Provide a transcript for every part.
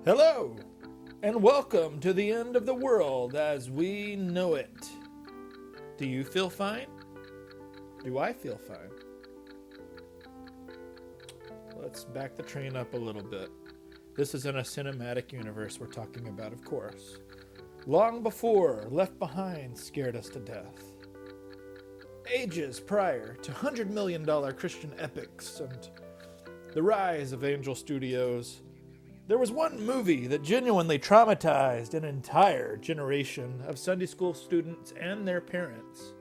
Hello, and welcome to the end of the world as we know it. Do you feel fine? Do I feel fine? Let's back the train up a little bit. This is in a cinematic universe we're talking about, of course. Long before Left Behind scared us to death. Ages prior to $100 million Christian epics and the rise of Angel Studios, there was one movie that genuinely traumatized an entire generation of Sunday school students and their parents.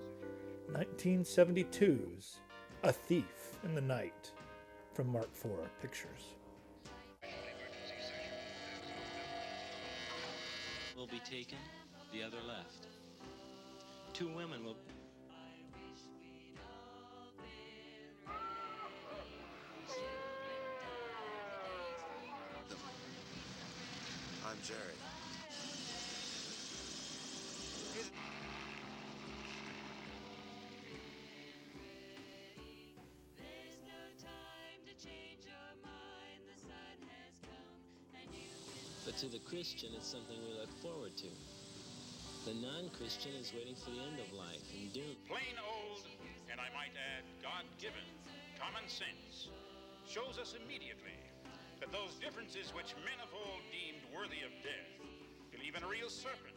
1972's A Thief in the Night from Mark IV Pictures. Will be taken, the other left. Two women will... I'm Jerry. But to the Christian, it's something we look forward to. The non-Christian is waiting for the end of life and doom. Plain old, and I might add, God-given, common sense shows us immediately that those differences which men of old deemed worthy of death, believe in a real serpent.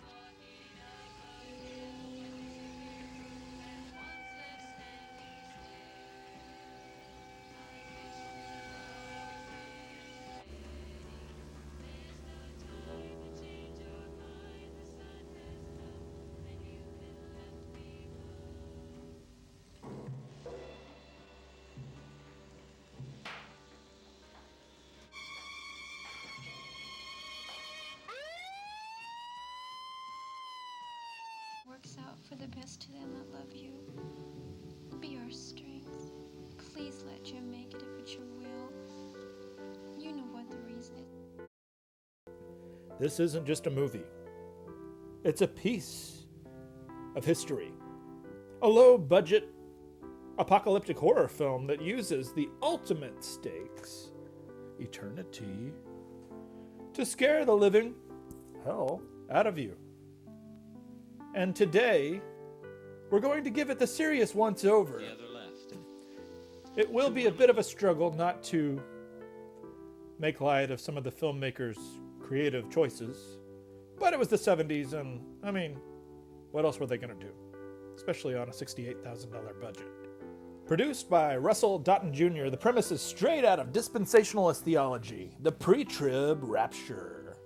Works out for the best to them that love you. Be our strength. Please let Jim make it if it's your will. You know what the reason is. This isn't just a movie. It's a piece of history. A low-budget apocalyptic horror film that uses the ultimate stakes, eternity, to scare the living hell out of you. And today, we're going to give it the serious once-over. The other left. It will be a bit of a struggle not to make light of some of the filmmakers' creative choices, but it was the 70s, and I mean, what else were they going to do? Especially on a $68,000 budget. Produced by Russell Doughton Jr., the premise is straight out of dispensationalist theology, the pre-trib rapture.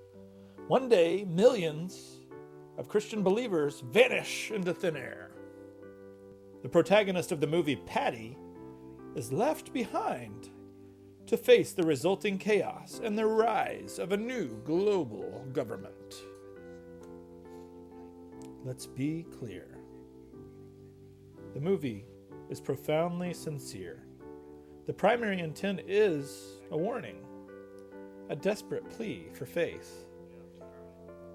One day, millions of Christian believers vanish into thin air. The protagonist of the movie, Patty, is left behind to face the resulting chaos and the rise of a new global government. Let's be clear. The movie is profoundly sincere. The primary intent is a warning, a desperate plea for faith.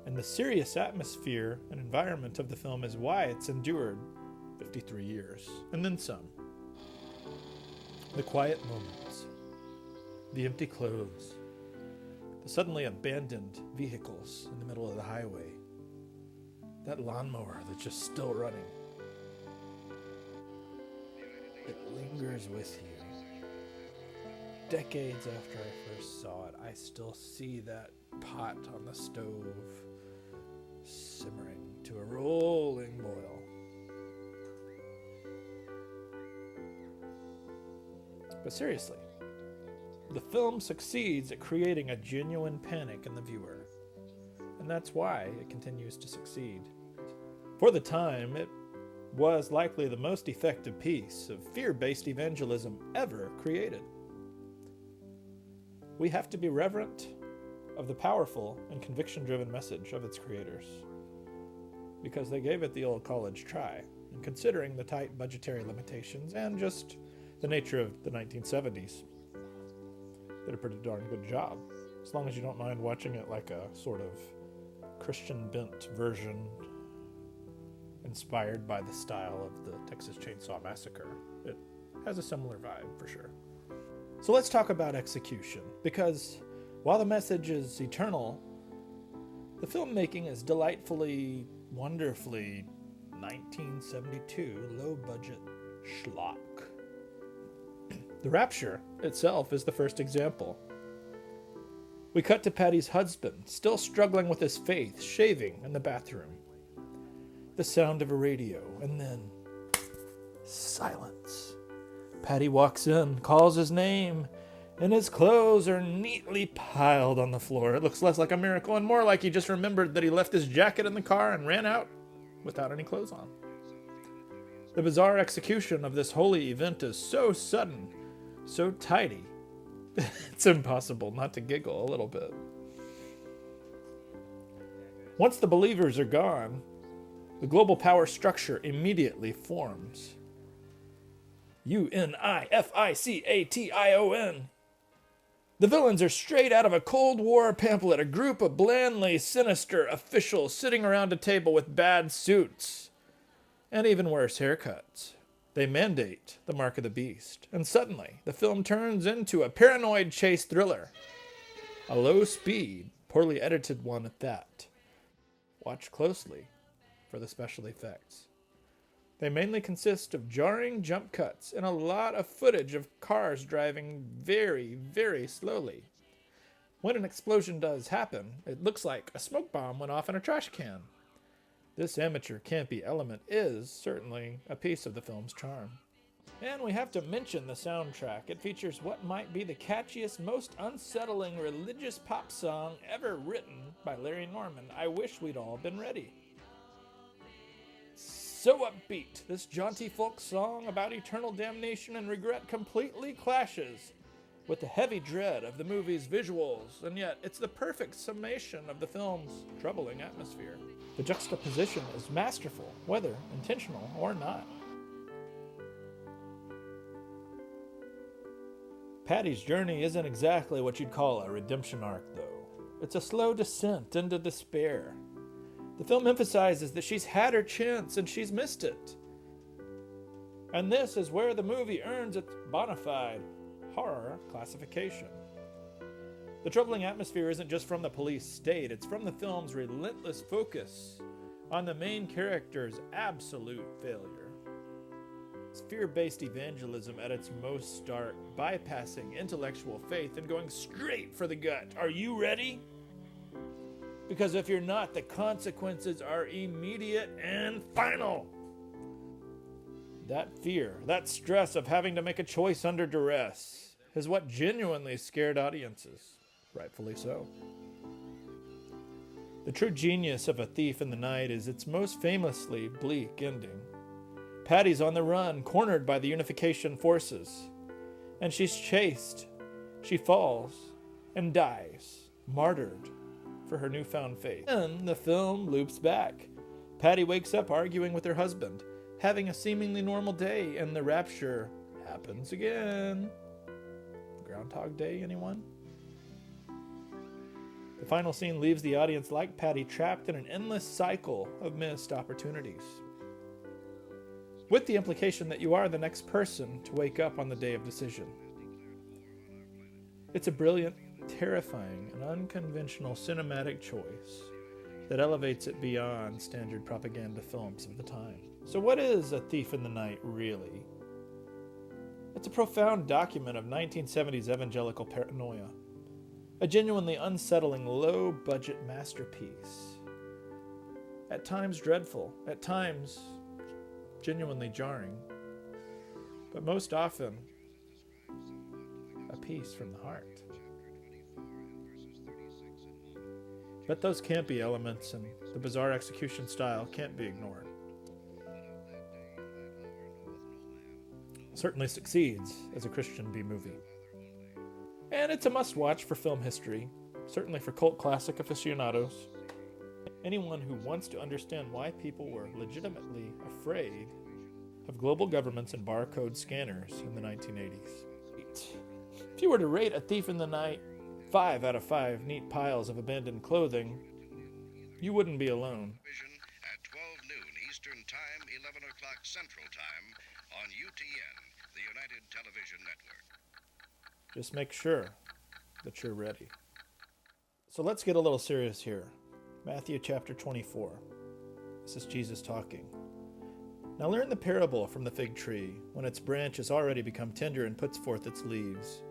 And the serious atmosphere and environment of the film is why it's endured 53 years, and then some. The quiet moments, the empty clothes, the suddenly abandoned vehicles in the middle of the highway, that lawnmower that's just still running. It lingers with you. Decades after I first saw it, I still see that pot on the stove simmering to a rolling boil. But seriously, the film succeeds at creating a genuine panic in the viewer, and that's why it continues to succeed. For the time, it was likely the most effective piece of fear-based evangelism ever created. We have to be reverent of the powerful and conviction-driven message of its creators, because they gave it the old college try, and considering the tight budgetary limitations and just the nature of the 1970s, did a pretty darn good job, as long as you don't mind watching it like a sort of Christian-bent version inspired by the style of the Texas Chainsaw Massacre. It has a similar vibe, for sure. So let's talk about execution, because While the message is eternal, the filmmaking is delightfully, wonderfully 1972 low-budget schlock. The Rapture itself is the first example. We cut to Patty's husband, still struggling with his faith, shaving in the bathroom. The sound of a radio, and then silence. Patty walks in, calls his name, and his clothes are neatly piled on the floor. It looks less like a miracle and more like he just remembered that he left his jacket in the car and ran out without any clothes on. The bizarre execution of this holy event is so sudden, so tidy, it's impossible not to giggle a little bit. Once the believers are gone, the global power structure immediately forms. UNIFICATION. The villains are straight out of a Cold War pamphlet, a group of blandly sinister officials sitting around a table with bad suits and even worse haircuts. They mandate the mark of the beast, and suddenly the film turns into a paranoid chase thriller. A low-speed, poorly edited one at that. Watch closely for the special effects. They mainly consist of jarring jump cuts and a lot of footage of cars driving very, very slowly. When an explosion does happen, it looks like a smoke bomb went off in a trash can. This amateur campy element is certainly a piece of the film's charm. And we have to mention the soundtrack. It features what might be the catchiest, most unsettling religious pop song ever written by Larry Norman. I wish we'd all been ready. So upbeat, this jaunty folk song about eternal damnation and regret completely clashes with the heavy dread of the movie's visuals, and yet it's the perfect summation of the film's troubling atmosphere. The juxtaposition is masterful, whether intentional or not. Patty's journey isn't exactly what you'd call a redemption arc, though. It's a slow descent into despair. The film emphasizes that she's had her chance and she's missed it. And this is where the movie earns its bona fide horror classification. The troubling atmosphere isn't just from the police state, it's from the film's relentless focus on the main character's absolute failure. It's fear-based evangelism at its most stark, bypassing intellectual faith and going straight for the gut. Are you ready? Because if you're not, the consequences are immediate and final. That fear, that stress of having to make a choice under duress, is what genuinely scared audiences, rightfully so. The true genius of A Thief in the Night is its most famously bleak ending. Patty's on the run, cornered by the unification forces, and she's chased. She falls and dies, martyred for her newfound faith. Then the film loops back. Patty wakes up arguing with her husband, having a seemingly normal day, and the rapture happens again. Groundhog Day, anyone? The final scene leaves the audience like Patty, trapped in an endless cycle of missed opportunities, with the implication that you are the next person to wake up on the day of decision. It's a brilliant, terrifying, and unconventional cinematic choice that elevates it beyond standard propaganda films of the time. So what is A Thief in the Night, really? It's a profound document of 1970s evangelical paranoia, a genuinely unsettling, low-budget masterpiece. At times dreadful, at times genuinely jarring, but most often a piece from the heart. But those campy elements and the bizarre execution style can't be ignored. It certainly succeeds as a Christian B-movie. And it's a must-watch for film history, certainly for cult classic aficionados. Anyone who wants to understand why people were legitimately afraid of global governments and barcode scanners in the 1980s. If you were to rate A Thief in the Night 5 out of 5 neat piles of abandoned clothing, you wouldn't be alone. At 12 noon Eastern Time, 11 o'clock Central Time on UTN, the United Television Network. Just make sure that you're ready. So let's get a little serious here. Matthew chapter 24. This is Jesus talking. Now learn the parable from the fig tree. When its branch has already become tender and puts forth its leaves,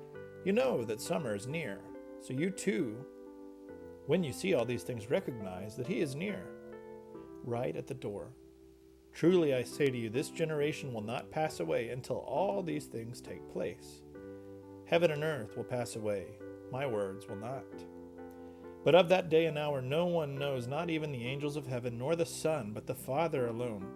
you know that summer is near. So you too, when you see all these things, recognize that he is near, right at the door. Truly I say to you, this generation will not pass away until all these things take place. Heaven and earth will pass away. My words will not. But of that day and hour no one knows, not even the angels of heaven, nor the Son, but the Father alone.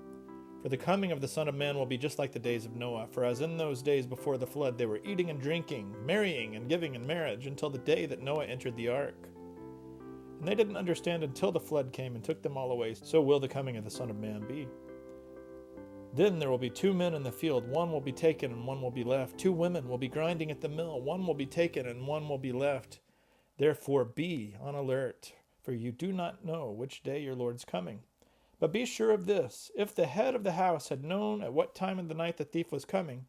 For the coming of the Son of Man will be just like the days of Noah. For as in those days before the flood they were eating and drinking, marrying and giving in marriage, until the day that Noah entered the ark. And they didn't understand until the flood came and took them all away. So will the coming of the Son of Man be. Then there will be 2 men in the field, one will be taken and one will be left. 2 women will be grinding at the mill, one will be taken and one will be left. Therefore be on alert, for you do not know which day your Lord's coming. But be sure of this, if the head of the house had known at what time of the night the thief was coming,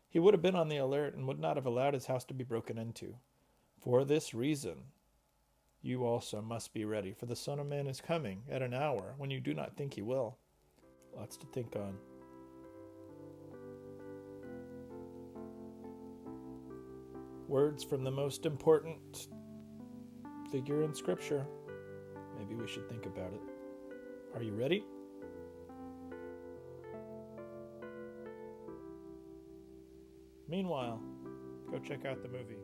he would have been on the alert and would not have allowed his house to be broken into. For this reason, you also must be ready, for the Son of Man is coming at an hour when you do not think he will. Lots to think on. Words from the most important figure in Scripture. Maybe we should think about it. Are you ready? Meanwhile, go check out the movie.